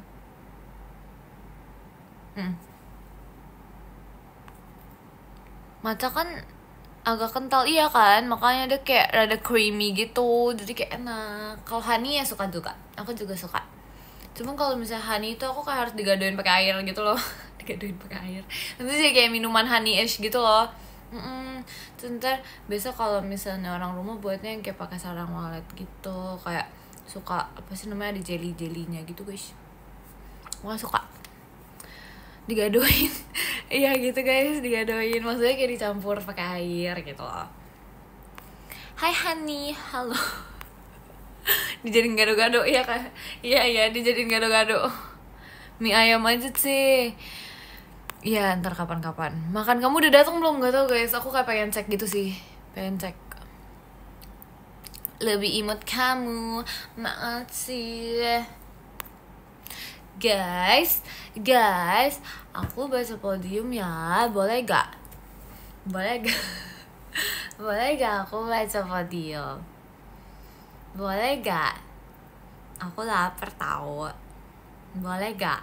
Matcha kan agak kental, iya kan, makanya dia kayak rada creamy gitu, jadi kayak enak. Kalau honey ya suka juga, aku juga suka. Cuman kalau misalnya honey itu aku kayak harus digadoin pakai air gitu loh digadoin pakai air, nanti sih kayak minuman honey-ish gitu loh. Ntar besok kalau misalnya orang rumah buatnya yang kayak pakai sarang walet gitu, kayak suka apa sih namanya, ada jelly-jellynya gitu guys. Wah suka digadoin iya gitu guys, digadoin, maksudnya kayak dicampur pakai air gitu loh. Hai honey, halo dijadiin gado-gado, iya kan? Iya dijadiin gado-gado. Mie ayam aja sih. Iya ntar kapan-kapan. Makan kamu udah datang belum? Gak tau guys, aku kayak pengen cek gitu sih, pengen cek. Lebih imut kamu, maaf sih. Guys, aku baca podium ya, boleh gak? Boleh gak aku baca podium? Boleh gak? Aku lapar tau. Boleh gak?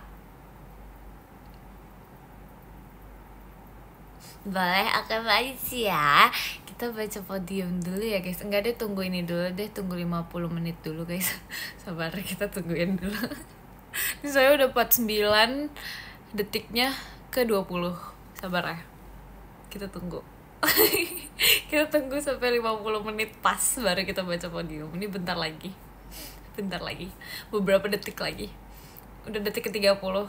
Boleh, aku baca ya. Kita baca podium dulu ya guys. Enggak deh, tunggu ini dulu deh, tunggu 50 menit dulu guys. Sabar, kita tungguin dulu. Ini saya udah 49 detiknya ke 20. Sabar ya, kita tunggu. Kita tunggu sampai 50 menit pas baru kita baca podium. Ini bentar lagi, beberapa detik lagi. Udah detik ke 30,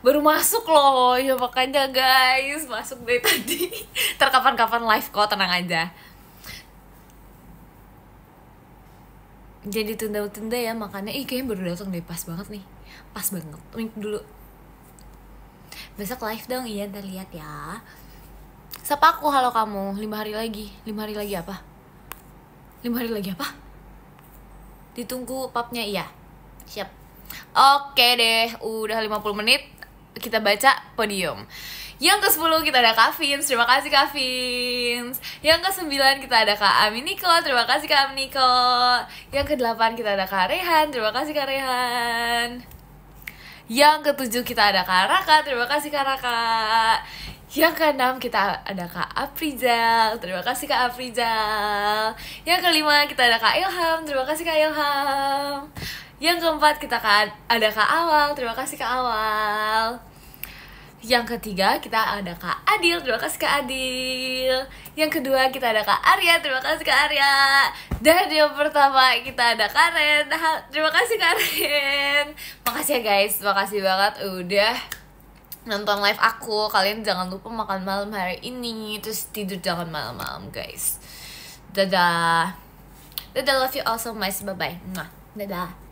baru masuk loh. Ya makanya guys, masuk dari tadi. Ntar kapan-kapan live kok, tenang aja. Jadi tunda-tunda ya makannya. Kayaknya baru datang deh, pas banget nih, pas banget. Wink dulu, besok live dong. Iya ntar lihat ya. Sapa aku, halo kamu. 5 hari lagi. 5 hari lagi apa? 5 hari lagi apa? Ditunggu papnya, iya. Siap. Oke deh, udah 50 menit. Kita baca podium. Yang ke-10 kita ada Kak Vins, terima kasih Kak Vins. Yang ke-9 kita ada Kak Aminiko, terima kasih Kak Aminiko. Yang ke-8 kita ada Kak Rehan, terima kasih Kak Rehan. Yang ke-7 kita ada Kak Raka, terima kasih Kak Raka. Yang ke-6 kita ada Kak Afrizal, terima kasih Kak Afrizal. Yang ke-5 kita ada Kak Ilham, terima kasih Kak Ilham. Yang ke-4 kita ada Kak Awal, terima kasih Kak Awal. Yang ketiga kita ada Kak Adil, terima kasih Kak Adil. Yang kedua kita ada Kak Arya, terima kasih Kak Arya. Dan yang pertama kita ada Kak Ren, terima kasih Kak Ren. Makasih ya guys, makasih banget udah nonton live aku. Kalian jangan lupa makan malam hari ini, terus tidur jangan malam-malam guys. Dadah, love you all so much, bye bye. Dadah.